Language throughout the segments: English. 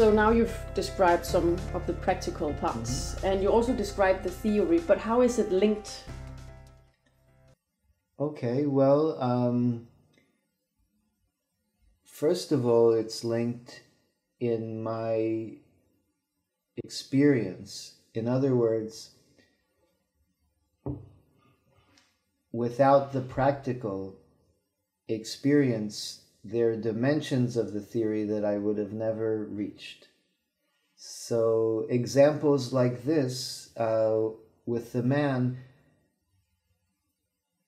So now you've described some of the practical parts, and you also described the theory, but how is it linked? Okay, well, first of all, it's linked in my experience. In other words, without the practical experience, there are dimensions of the theory that I would have never reached. So examples like this with the man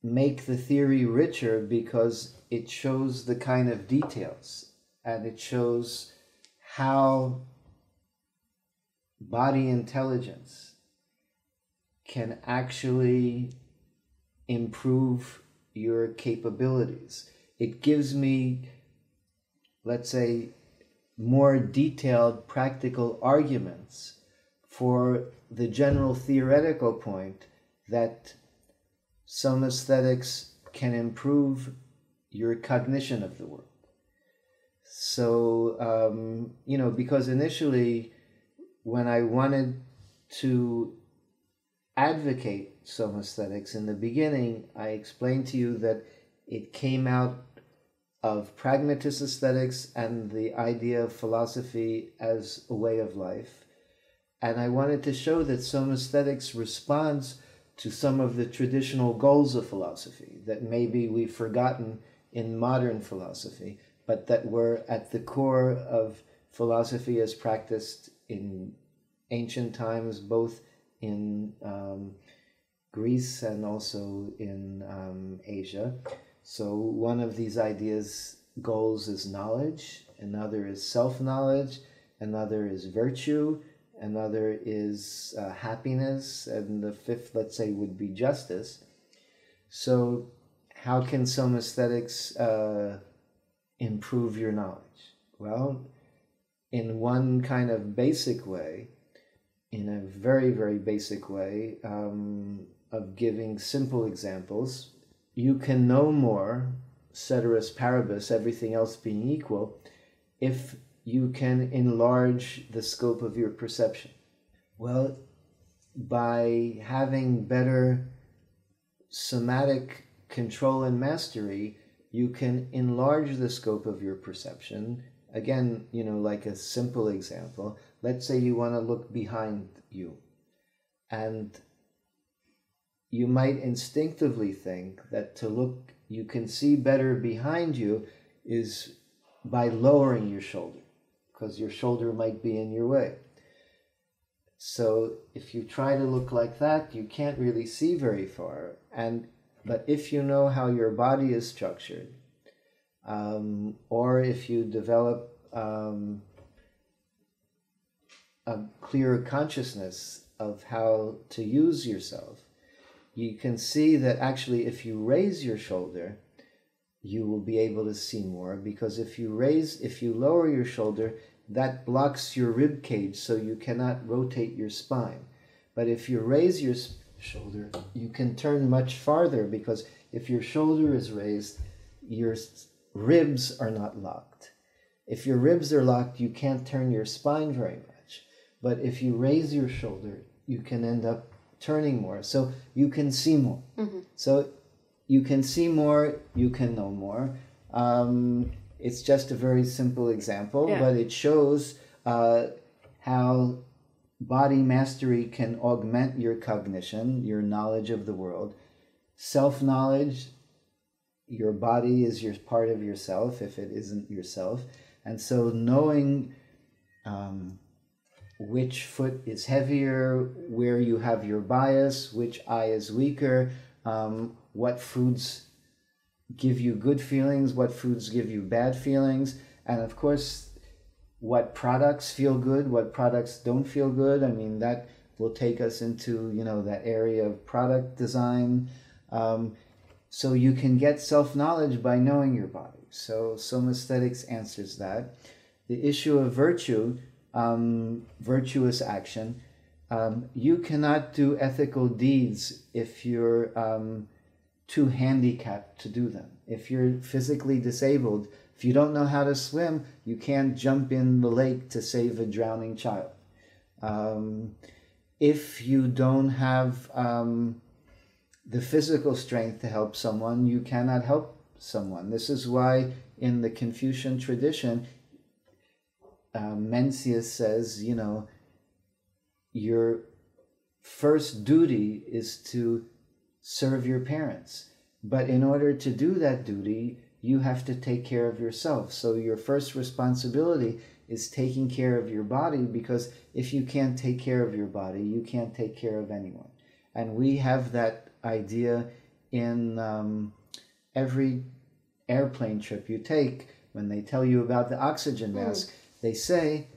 make the theory richer because it shows the kind of details, and it shows how body intelligence can actually improve your capabilities. It gives me, let's say, more detailed practical arguments for the general theoretical point that Somaesthetics can improve your cognition of the world. So, because initially when I wanted to advocate Somaesthetics in the beginning, I explained to you that it came out of pragmatist aesthetics and the idea of philosophy as a way of life. And I wanted to show that Somaesthetics responds to some of the traditional goals of philosophy that maybe we've forgotten in modern philosophy, but that were at the core of philosophy as practiced in ancient times, both in Greece and also in Asia. So one of these goals is knowledge, another is self-knowledge, another is virtue, another is happiness, and the fifth, let's say, would be justice. So how can Somaesthetics improve your knowledge? Well, in one kind of basic way, in a very, very basic way of giving simple examples, you can know more, ceteris paribus, everything else being equal, if you can enlarge the scope of your perception. Well, by having better somatic control and mastery, you can enlarge the scope of your perception. Again, like a simple example, let's say you want to look behind you, and you might instinctively think that you can see better behind you is by lowering your shoulder, because your shoulder might be in your way. So if you try to look like that, you can't really see very far. But if you know how your body is structured, or if you develop a clearer consciousness of how to use yourself, you can see that actually if you raise your shoulder, you will be able to see more, because if you lower your shoulder, that blocks your rib cage, so you cannot rotate your spine. But if you raise your shoulder, you can turn much farther, because if your shoulder is raised, your ribs are not locked. If your ribs are locked, you can't turn your spine very much. But if you raise your shoulder, you can end up turning more, so you can see more. Mm-hmm. So you can see more, you can know more. It's just a very simple example, but it shows how body mastery can augment your cognition, your knowledge of the world. Self-knowledge, your body is part of yourself if it isn't yourself. And so knowing which foot is heavier, where you have your bias, which eye is weaker, what foods give you good feelings, what foods give you bad feelings, and of course, what products feel good, what products don't feel good. I mean, that will take us into, that area of product design. So you can get self-knowledge by knowing your body. So Somaesthetics answers that. The issue of virtue, virtuous action, you cannot do ethical deeds if you're too handicapped to do them. If you're physically disabled, If you don't know how to swim, you can't jump in the lake to save a drowning child. If you don't have the physical strength to help someone, you cannot help someone. This is why in the Confucian tradition, Mencius says, you know, your first duty is to serve your parents. But in order to do that duty, you have to take care of yourself. So your first responsibility is taking care of your body, because if you can't take care of your body, you can't take care of anyone. And we have that idea in every airplane trip you take. When they tell you about the oxygen mask, they say,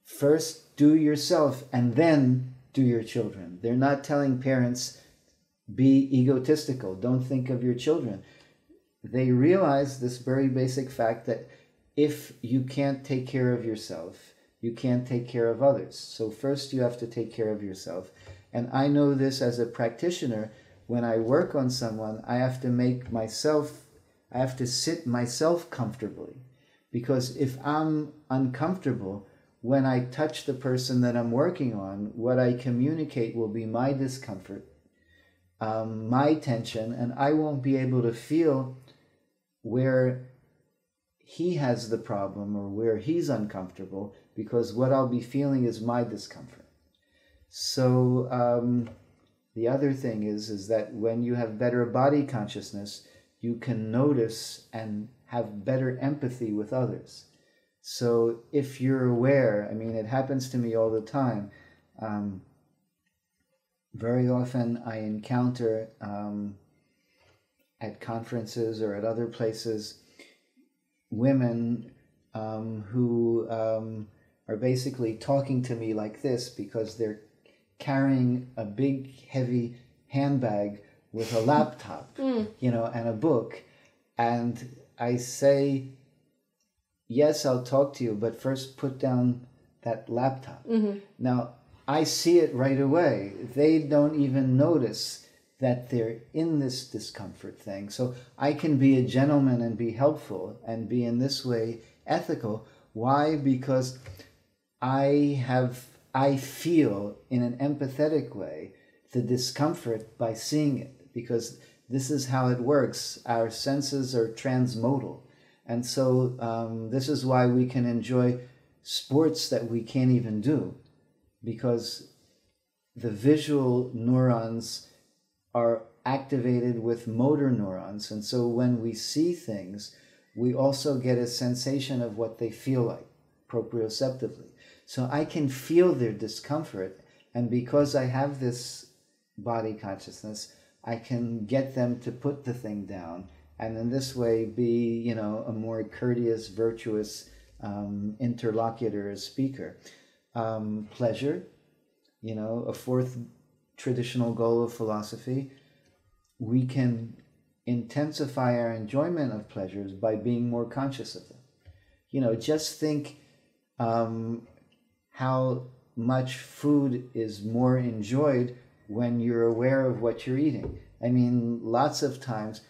first do yourself and then do your children. They're not telling parents, be egotistical, don't think of your children. They realize this very basic fact that if you can't take care of yourself, you can't take care of others. So first you have to take care of yourself. And I know this as a practitioner. When I work on someone, I have to sit myself comfortably. Because if I'm uncomfortable, when I touch the person that I'm working on, what I communicate will be my discomfort, my tension, and I won't be able to feel where he has the problem or where he's uncomfortable, because what I'll be feeling is my discomfort. So the other thing is that when you have better body consciousness, you can notice and have better empathy with others. So if you're aware, I mean, it happens to me all the time. Very often I encounter at conferences or at other places women who are basically talking to me like this because they're carrying a big, heavy handbag with a laptop, you know, and a book. And I say, yes, I'll talk to you, but first put down that laptop. Now, I see it right away. They don't even notice that they're in this discomfort thing. So I can be a gentleman and be helpful and be in this way ethical. Why? Because I feel in an empathetic way the discomfort by seeing it, because this is how it works. Our senses are transmodal. And so this is why we can enjoy sports that we can't even do, because the visual neurons are activated with motor neurons. And so when we see things, we also get a sensation of what they feel like proprioceptively. So I can feel their discomfort. And because I have this body consciousness, I can get them to put the thing down. And in this way be, you know, a more courteous, virtuous interlocutor, speaker. Pleasure, you know, a fourth traditional goal of philosophy. We can intensify our enjoyment of pleasures by being more conscious of them. You know, just think how much food is more enjoyed when you're aware of what you're eating. I mean, lots of times,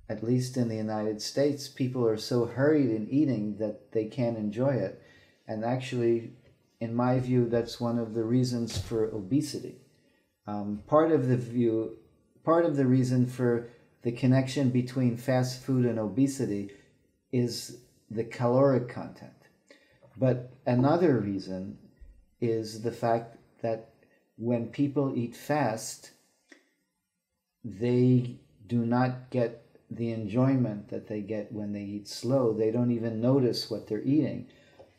at least in the United States, people are so hurried in eating that they can't enjoy it. And actually, in my view, that's one of the reasons for obesity. Part of the reason for the connection between fast food and obesity is the caloric content. But another reason is the fact that when people eat fast, they do not get the enjoyment that they get when they eat slow. They don't even notice what they're eating.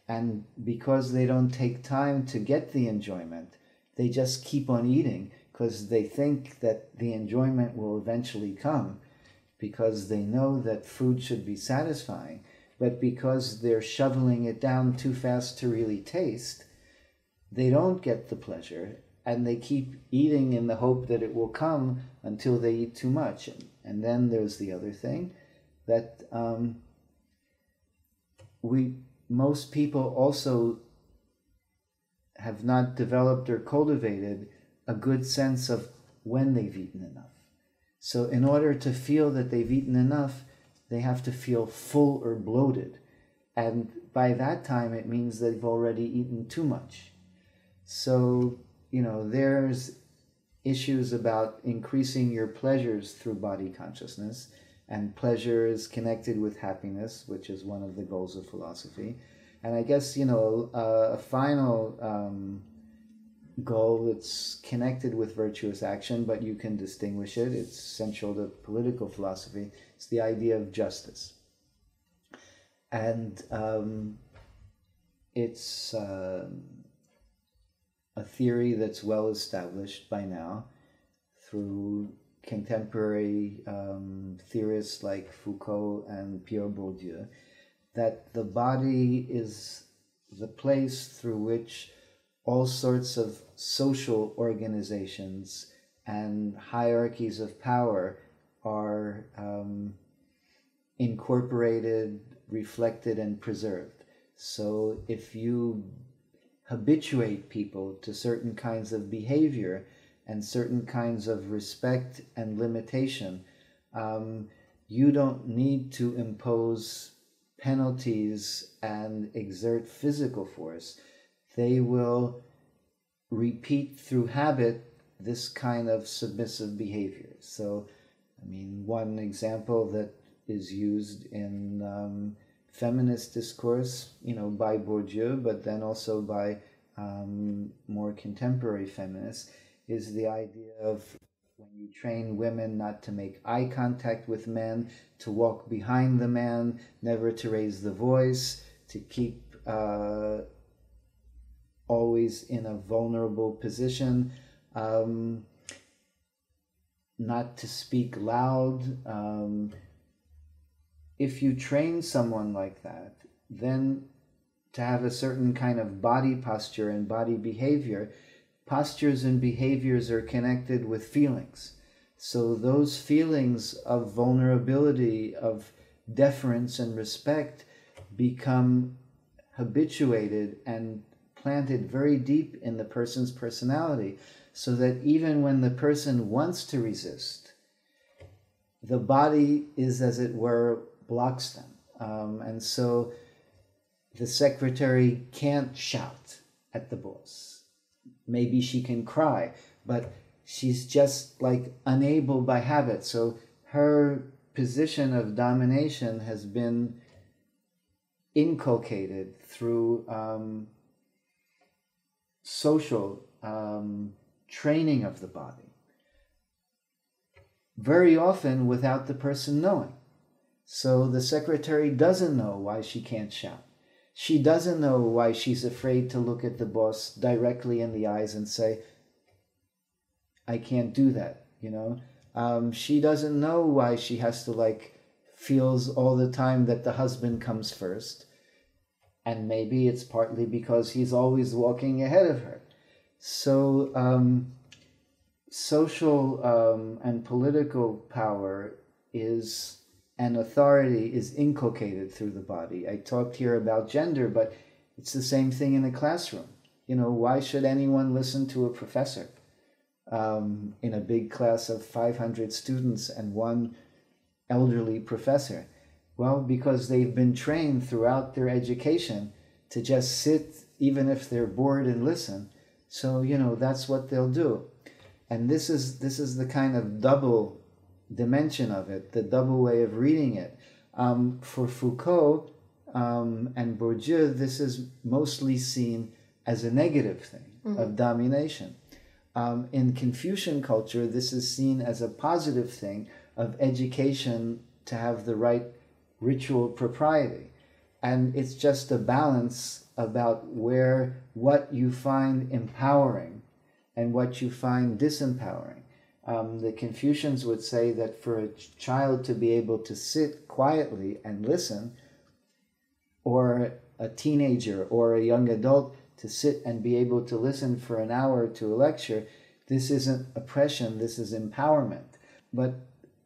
And because they don't take time to get the enjoyment, they just keep on eating because they think that the enjoyment will eventually come, because they know that food should be satisfying. But because they're shoveling it down too fast to really taste, they don't get the pleasure, and they keep eating in the hope that it will come until they eat too much. And then there's the other thing, that most people also have not developed or cultivated a good sense of when they've eaten enough. So in order to feel that they've eaten enough, they have to feel full or bloated. And by that time, it means they've already eaten too much. So, there's issues about increasing your pleasures through body consciousness, and pleasure is connected with happiness, which is one of the goals of philosophy. And I guess, a final goal that's connected with virtuous action, but you can distinguish it. It's central to political philosophy. It's the idea of justice. And it's a theory that's well established by now through contemporary theorists like Foucault and Pierre Bourdieu, that the body is the place through which all sorts of social organizations and hierarchies of power are incorporated, reflected, and preserved. So if you habituate people to certain kinds of behavior and certain kinds of respect and limitation, you don't need to impose penalties and exert physical force. They will repeat through habit this kind of submissive behavior. So, one example that is used in feminist discourse, by Bourdieu, but then also by more contemporary feminists, is the idea of when you train women not to make eye contact with men, to walk behind the man, never to raise the voice, to keep always in a vulnerable position, not to speak loud. If you train someone like that, then to have a certain kind of body posture and body behavior, postures and behaviors are connected with feelings. So those feelings of vulnerability, of deference and respect become habituated and planted very deep in the person's personality, so that even when the person wants to resist, the body is, as it were, blocks them. And so the secretary can't shout at the boss. Maybe she can cry, but she's just unable by habit. So her position of domination has been inculcated through social training of the body, very often without the person knowing. So the secretary doesn't know why she can't shout. She doesn't know why she's afraid to look at the boss directly in the eyes and say, I can't do that, She doesn't know why she has to feels all the time that the husband comes first. And maybe it's partly because he's always walking ahead of her. So social and political power and authority is inculcated through the body. I talked here about gender, but it's the same thing in a classroom. Why should anyone listen to a professor in a big class of 500 students and one elderly professor? Well, because they've been trained throughout their education to just sit, even if they're bored, and listen. So, that's what they'll do. And this is the kind of double dimension of it, the double way of reading it. For Foucault and Bourdieu, this is mostly seen as a negative thing, of domination. In Confucian culture, this is seen as a positive thing of education to have the right ritual propriety. And it's just a balance about what you find empowering and what you find disempowering. The Confucians would say that for a child to be able to sit quietly and listen, or a teenager or a young adult to sit and be able to listen for an hour to a lecture, this isn't oppression, this is empowerment. But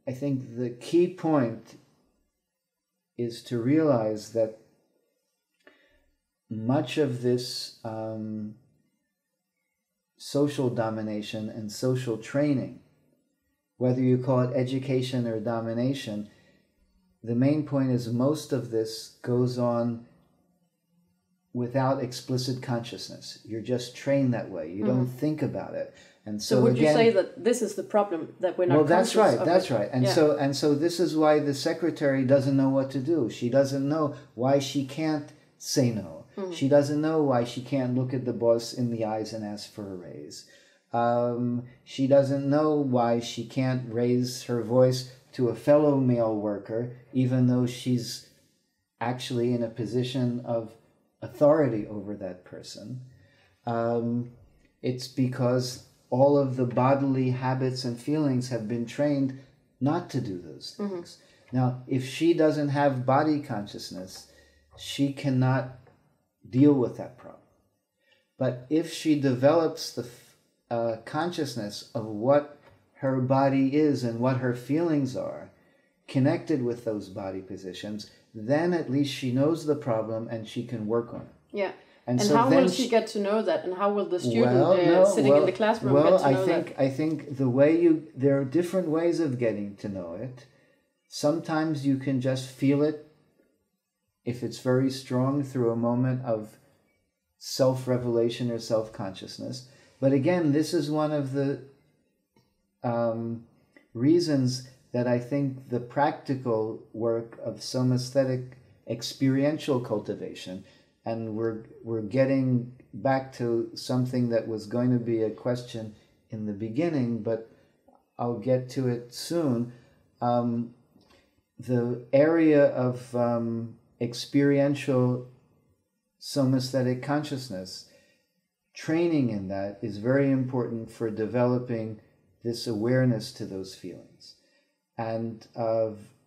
I think the key point is to realize that much of this social domination and social training, whether you call it education or domination, the main point is most of this goes on without explicit consciousness. You're just trained that way. You don't think about it. And so would again, you say that this is the problem, that we're not well, that's conscious right. of That's it? right. And Yeah. so this is why the secretary doesn't know what to do. She doesn't know why she can't say no. She doesn't know why she can't look at the boss in the eyes and ask for a raise. She doesn't know why she can't raise her voice to a fellow male worker, even though she's actually in a position of authority over that person. It's because all of the bodily habits and feelings have been trained not to do those things. Now, if she doesn't have body consciousness, she cannot deal with that problem. But if she develops the consciousness of what her body is and what her feelings are, connected with those body positions, then at least she knows the problem and she can work on it. Yeah. And And so how then will she get to know that? And how will the student sitting in the classroom get to know that? I think the way there are different ways of getting to know it. Sometimes you can just feel it if it's very strong through a moment of self-revelation or self-consciousness. But again, this is one of the reasons that I think the practical work of somaesthetic experiential cultivation, and we're getting back to something that was going to be a question in the beginning, but I'll get to it soon. The area of experiential somaesthetic consciousness, training in that is very important for developing this awareness to those feelings. And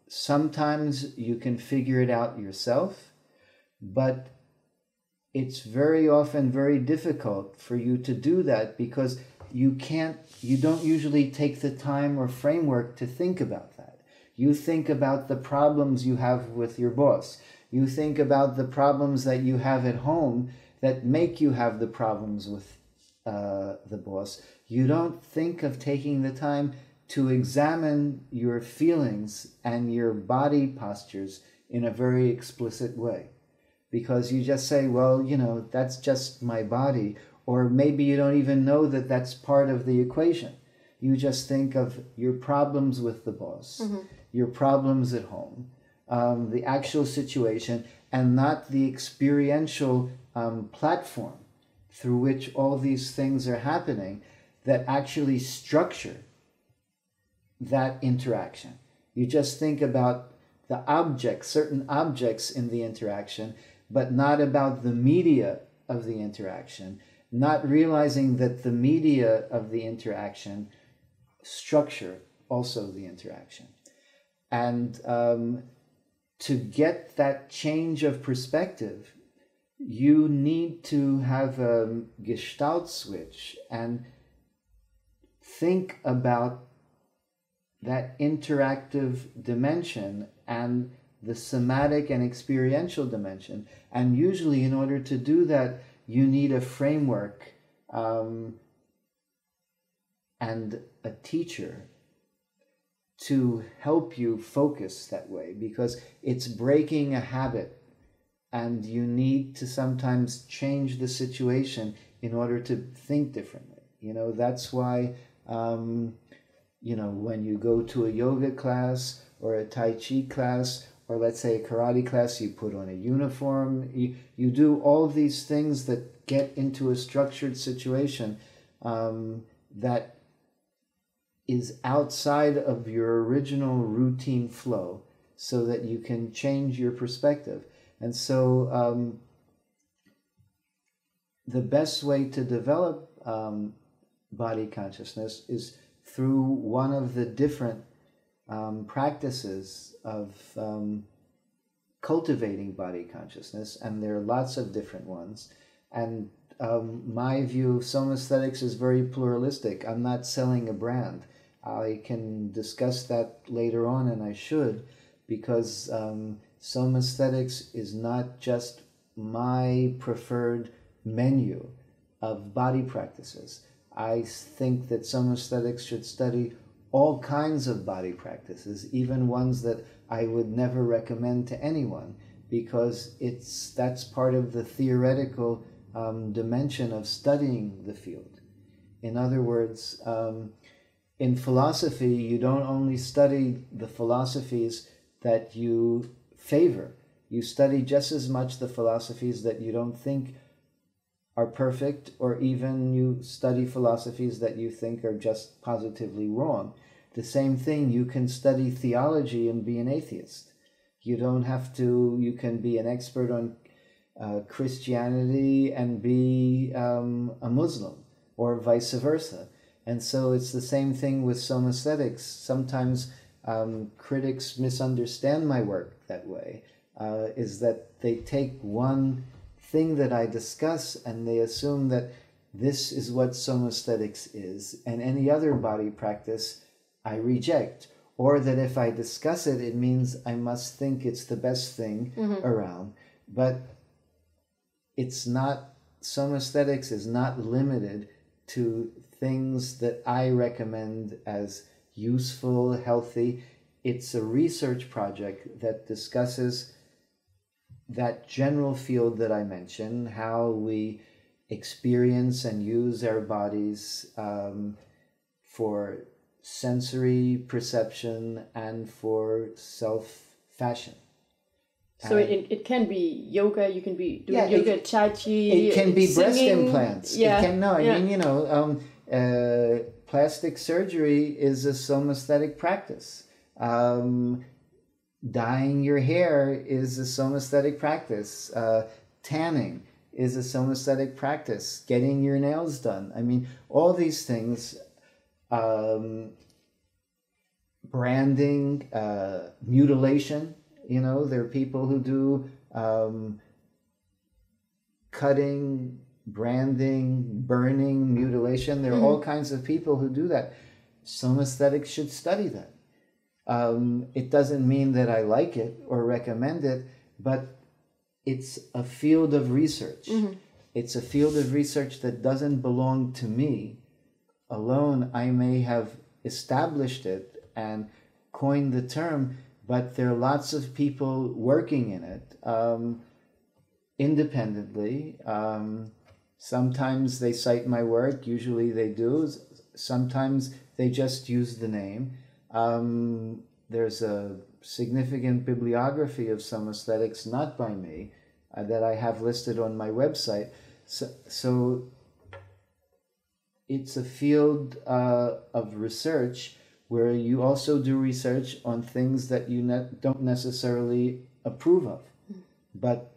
sometimes you can figure it out yourself, but it's very often very difficult for you to do that because you don't usually take the time or framework to think about that. You think about the problems you have with your boss. You think about the problems that you have at home that make you have the problems with the boss. You don't think of taking the time to examine your feelings and your body postures in a very explicit way. Because you just say, well, that's just my body. Or maybe you don't even know that that's part of the equation. You just think of your problems with the boss, your problems at home, the actual situation, and not the experiential platform through which all these things are happening that actually structure that interaction. You just think about the objects, certain objects in the interaction, but not about the media of the interaction, not realizing that the media of the interaction structure also the interaction. And to get that change of perspective, you need to have a gestalt switch and think about that interactive dimension and the somatic and experiential dimension. And usually in order to do that, you need a framework and a teacher to help you focus that way, because it's breaking a habit and you need to sometimes change the situation in order to think differently. That's why when you go to a yoga class or a Tai Chi class, or let's say a karate class, you put on a uniform, you do all of these things that get into a structured situation that is outside of your original routine flow so that you can change your perspective. And so the best way to develop body consciousness is through one of the different practices of cultivating body consciousness, and there are lots of different ones. And my view of somaesthetics is very pluralistic. I'm not selling a brand. I can discuss that later on, and I should, because somaesthetics is not just my preferred menu of body practices. I think that somaesthetics should study all kinds of body practices, even ones that I would never recommend to anyone, because that's part of the theoretical dimension of studying the field. In other words, in philosophy, you don't only study the philosophies that you favor. You study just as much the philosophies that you don't think are perfect, or even you study philosophies that you think are just positively wrong. The same thing, you can study theology and be an atheist. You don't have to, you can be an expert on Christianity and be a Muslim, or vice versa. And so it's the same thing with Somaesthetics. Sometimes critics misunderstand my work that way, is that they take one thing that I discuss and they assume that this is what Somaesthetics is, and any other body practice I reject. Or that if I discuss it, it means I must think it's the best thing around. But it's not, Somaesthetics is not limited to things that I recommend as useful, healthy. It's a research project that discusses that general field that I mentioned, how we experience and use our bodies for sensory perception and for self-fashion. So it can be yoga, you can be doing yoga, tai chi. It can be breast implants. Yeah. It can, I mean, plastic surgery is a somaesthetic practice. Dyeing your hair is a somaesthetic practice. Tanning is a somaesthetic practice. Getting your nails done. I mean, all these things, branding, mutilation. There are people who do cutting, branding, burning, mutilation. There are all kinds of people who do that. Somaesthetics should study that. It doesn't mean that I like it or recommend it, but it's a field of research. It's a field of research that doesn't belong to me alone. I may have established it and coined the term, but there are lots of people working in it independently. Sometimes they cite my work, usually they do. Sometimes they just use the name. There's a significant bibliography of Somaesthetics, not by me, that I have listed on my website. So it's a field of research where you also do research on things that you don't necessarily approve of. But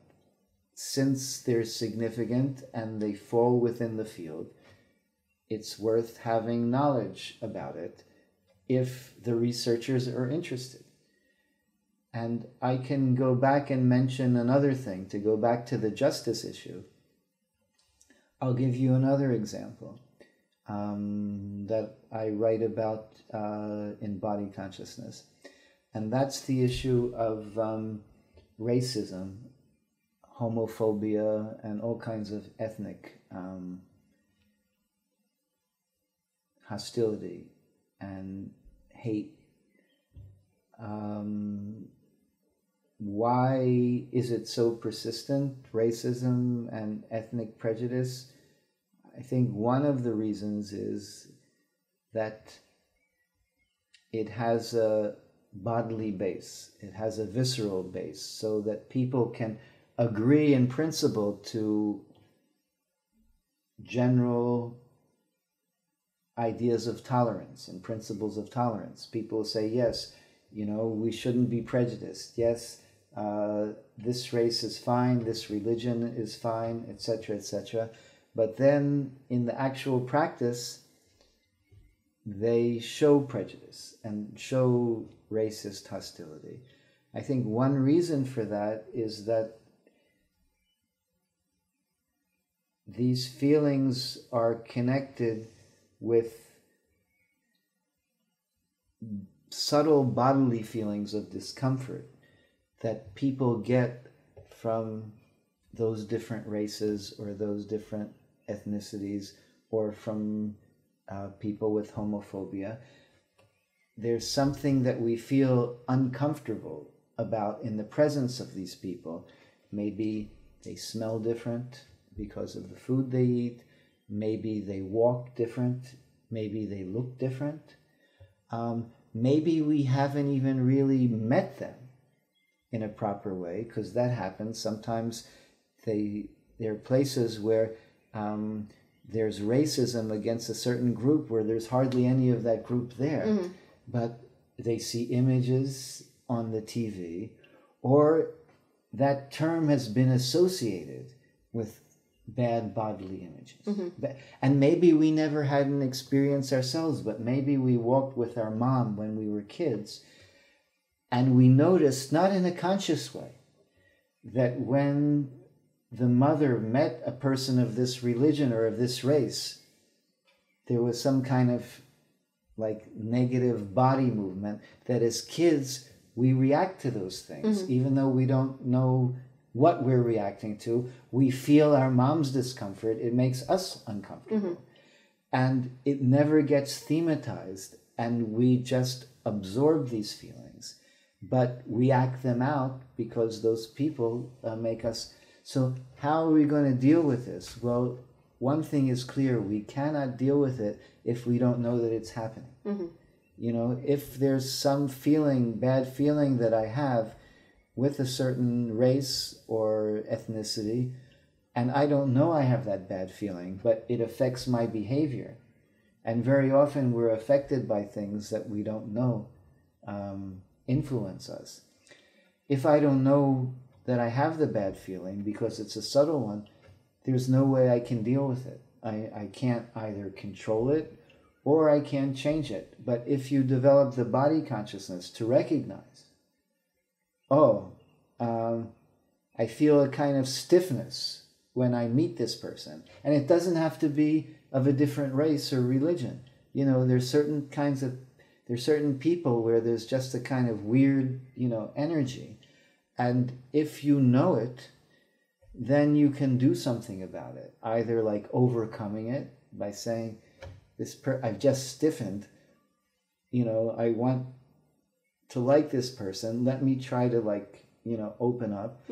since they're significant and they fall within the field, it's worth having knowledge about it if the researchers are interested. And I can go back and mention another thing, to go back to the justice issue. I'll give you another example that I write about in Body Consciousness. And that's the issue of racism, homophobia, and all kinds of ethnic hostility and hate. Why is it so persistent, racism and ethnic prejudice? I think one of the reasons is that it has a bodily base, it has a visceral base, so that people can agree in principle to general ideas of tolerance and principles of tolerance. People say, yes, we shouldn't be prejudiced. Yes, this race is fine, this religion is fine, etc., etc. But then in the actual practice, they show prejudice and show racist hostility. I think one reason for that is that these feelings are connected with subtle bodily feelings of discomfort that people get from those different races or those different ethnicities, or from people with homophobia. there's something that we feel uncomfortable about in the presence of these people. Maybe they smell different because of the food they eat. Maybe they walk different. Maybe they look different. Maybe we haven't even really met them in a proper way, because that happens. Sometimes there are places where there's racism against a certain group where there's hardly any of that group there. But they see images on the TV, or that term has been associated with bad bodily images. And maybe we never had an experience ourselves, but maybe we walked with our mom when we were kids, and we noticed, not in a conscious way, that when the mother met a person of this religion or of this race, there was some kind of like negative body movement, that as kids we react to those things. Even though we don't know what we're reacting to, we feel our mom's discomfort, it makes us uncomfortable. And it never gets thematized, and we just absorb these feelings, but we act them out because those people make us. So how are we going to deal with this? Well, one thing is clear: we cannot deal with it if we don't know that it's happening. You know, if there's some feeling, bad feeling that I have with a certain race or ethnicity, and I don't know I have that bad feeling, but it affects my behavior. And very often we're affected by things that we don't know influence us. If I don't know that I have the bad feeling because it's a subtle one, there's no way I can deal with it. I can't either control it or I can't change it. But if you develop the body consciousness to recognize, I feel a kind of stiffness when I meet this person. And it doesn't have to be of a different race or religion. You know, there's certain people where there's just a kind of weird, energy. And if you know it, then you can do something about it. Either like overcoming it by saying, I've just stiffened, I want to like this person. Let me try to open up.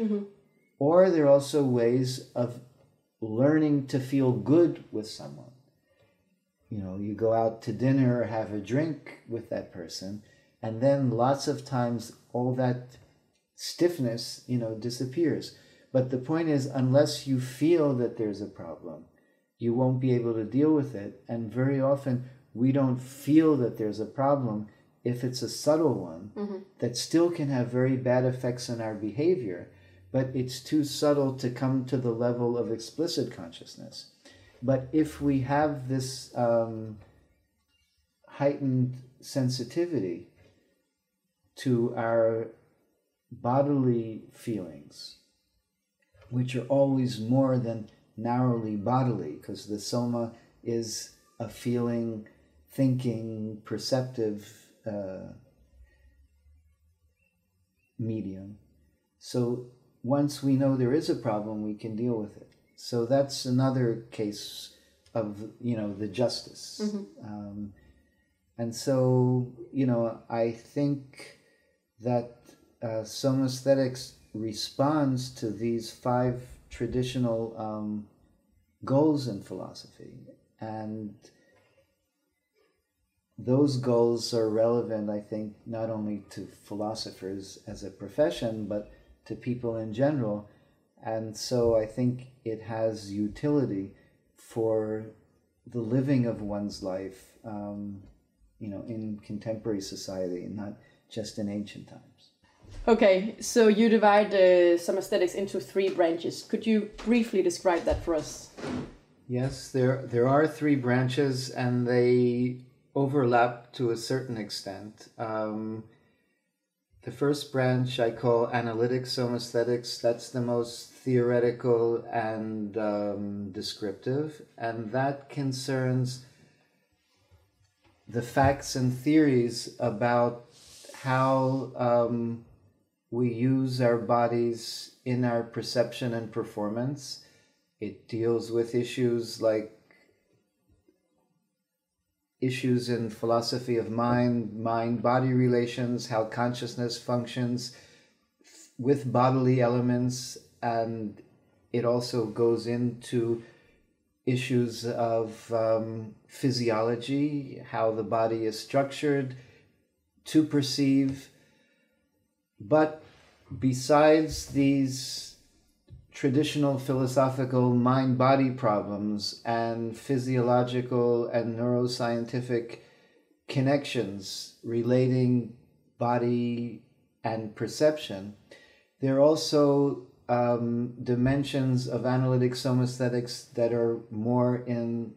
Or there are also ways of learning to feel good with someone. You go out to dinner or have a drink with that person, and then lots of times all that stiffness, disappears. But the point is, unless you feel that there's a problem, you won't be able to deal with it. And very often we don't feel that there's a problem if it's a subtle one that still can have very bad effects on our behavior, but it's too subtle to come to the level of explicit consciousness. But if we have this heightened sensitivity to our bodily feelings, which are always more than narrowly bodily, because the soma is a feeling, thinking, perceptive medium. So once we know there is a problem, we can deal with it. So that's another case of, the justice. And so, I think that Somaesthetics responds to these 5 traditional goals in philosophy. And those goals are relevant, I think, not only to philosophers as a profession, but to people in general. And so I think it has utility for the living of one's life, in contemporary society, and not just in ancient times. Okay, so you divide some aesthetics into 3 branches. Could you briefly describe that for us? Yes, there are 3 branches, and they overlap to a certain extent. The first branch I call analytic somaesthetics. That's the most theoretical and descriptive, and that concerns the facts and theories about how we use our bodies in our perception and performance. It deals with issues like issues in philosophy of mind-body relations, how consciousness functions with bodily elements, and it also goes into issues of physiology, how the body is structured to perceive. But besides these traditional philosophical mind-body problems and physiological and neuroscientific connections relating body and perception, there are also dimensions of analytic somaesthetics that are more in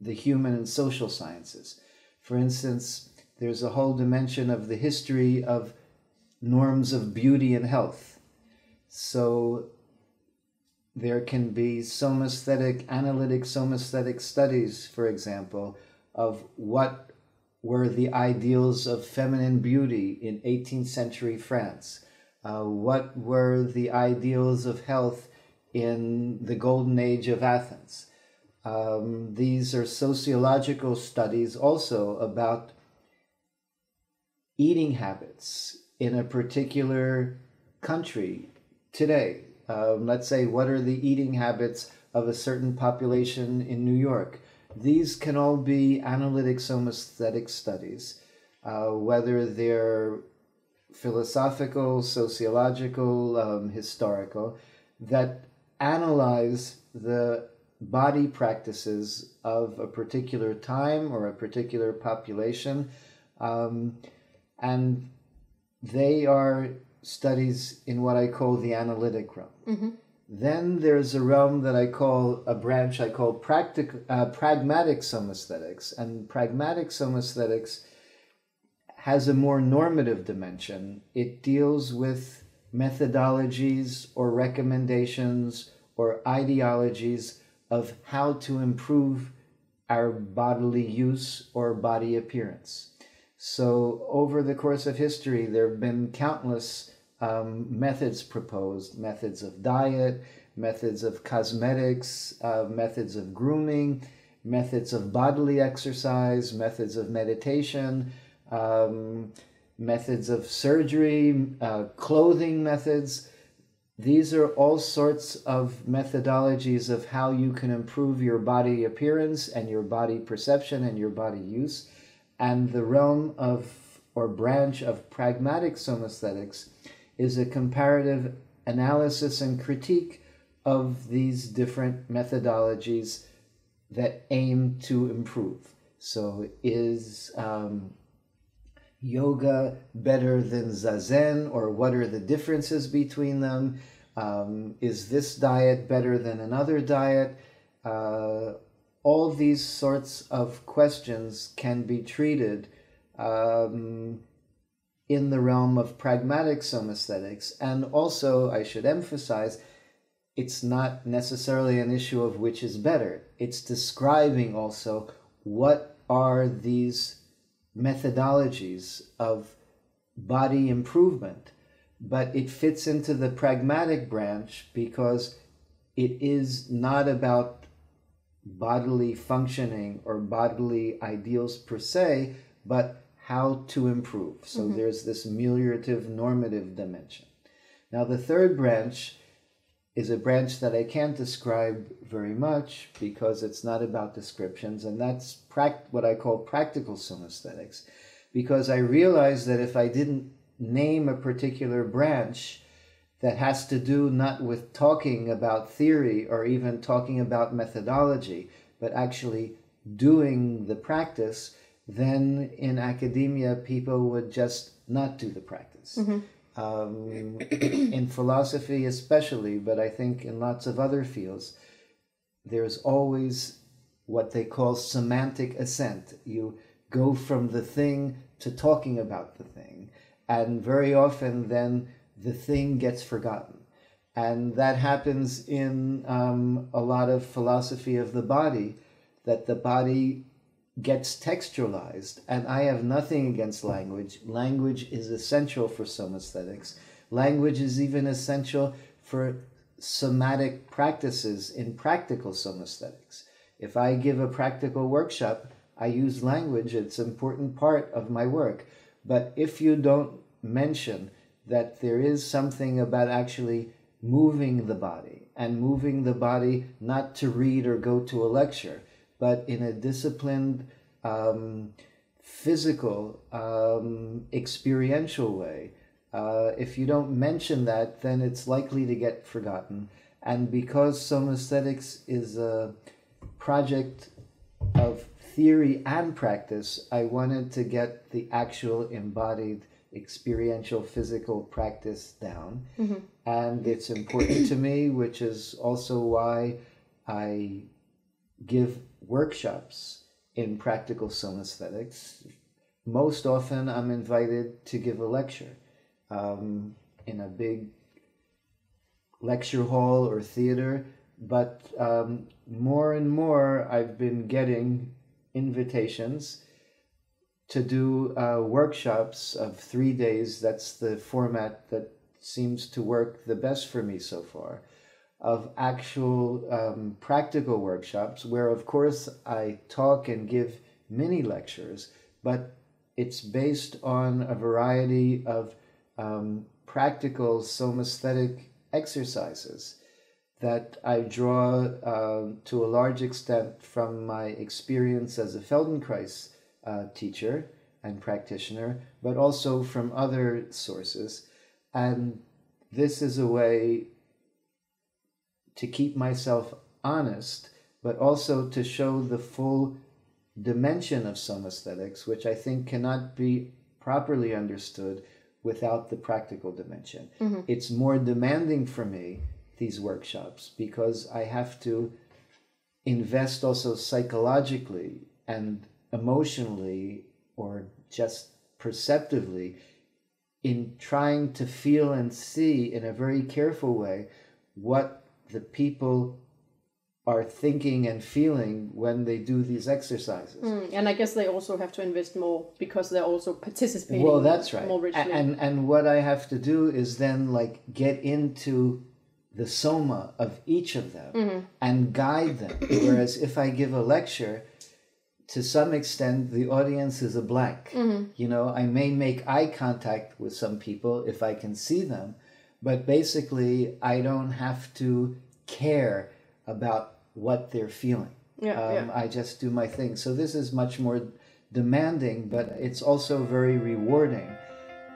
the human and social sciences. For instance, there's a whole dimension of the history of norms of beauty and health. So there can be analytic somaesthetic studies, for example, of what were the ideals of feminine beauty in 18th century France. What were the ideals of health in the golden age of Athens? These are sociological studies also about eating habits in a particular country today. Let's say, what are the eating habits of a certain population in New York? These can all be analytic somaesthetic studies, whether they're philosophical, sociological, historical, that analyze the body practices of a particular time or a particular population, and they are studies in what I call the analytic realm. Mm-hmm. Then there's a realm that I call, a branch I call pragmatic somaesthetics, and pragmatic somaesthetics has a more normative dimension. It deals with methodologies or recommendations or ideologies of how to improve our bodily use or body appearance. So over the course of history, there have been countless methods proposed, methods of diet, methods of cosmetics, methods of grooming, methods of bodily exercise, methods of meditation, methods of surgery, clothing methods. These are all sorts of methodologies of how you can improve your body appearance and your body perception and your body use. And the realm of, or branch of pragmatic somaesthetics is a comparative analysis and critique of these different methodologies that aim to improve. So is yoga better than zazen, or what are the differences between them? Is this diet better than another diet? All these sorts of questions can be treated in the realm of pragmatic somaesthetics. And also, I should emphasize, it's not necessarily an issue of which is better. It's describing also what are these methodologies of body improvement. But it fits into the pragmatic branch because it is not about bodily functioning or bodily ideals per se, but how to improve. So there's this ameliorative, normative dimension. Now the third branch is a branch that I can't describe very much because it's not about descriptions, and that's what I call practical somaesthetics, because I realized that if I didn't name a particular branch that has to do not with talking about theory or even talking about methodology, but actually doing the practice, then in academia people would just not do the practice. In philosophy especially, but I think in lots of other fields, there's always what they call semantic ascent. You go from the thing to talking about the thing, and very often then the thing gets forgotten. And that happens in a lot of philosophy of the body, that the body gets textualized. And I have nothing against language. Language is essential for somaesthetics. Language is even essential for somatic practices in practical somaesthetics. If I give a practical workshop, I use language, it's an important part of my work. But if you don't mention that there is something about actually moving the body, and moving the body not to read or go to a lecture, but in a disciplined, physical, experiential way, if you don't mention that, then it's likely to get forgotten. And because Somaesthetics is a project of theory and practice, I wanted to get the actual embodied experiential physical practice down. Mm-hmm. And it's important to me, which is also why I give workshops in practical Somaesthetics. Most often I'm invited to give a lecture in a big lecture hall or theater, but more and more I've been getting invitations to do workshops of 3 days. That's the format that seems to work the best for me so far, of actual practical workshops where, of course, I talk and give mini lectures, but it's based on a variety of practical somaesthetic exercises that I draw to a large extent from my experience as a Feldenkrais teacher and practitioner, but also from other sources. And this is a way to keep myself honest, but also to show the full dimension of Somaesthetics, which I think cannot be properly understood without the practical dimension. Mm-hmm. It's more demanding for me, these workshops, because I have to invest also psychologically and emotionally, or just perceptively, in trying to feel and see in a very careful way what the people are thinking and feeling when they do these exercises. And I guess they also have to invest more because they're also participating. Well, that's right. More richly. And what I have to do is then like get into the soma of each of them, mm-hmm. and guide them. Whereas if I give a lecture, to some extent the audience is a blank. Mm-hmm. You know, I may make eye contact with some people if I can see them, but basically I don't have to care about what they're feeling. I just do my thing. So this is much more demanding, but it's also very rewarding.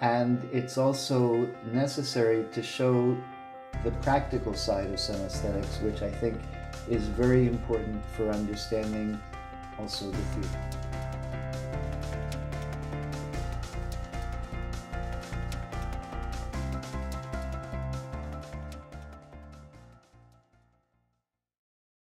And it's also necessary to show the practical side of Somaesthetics, which I think is very important for understanding also the theory.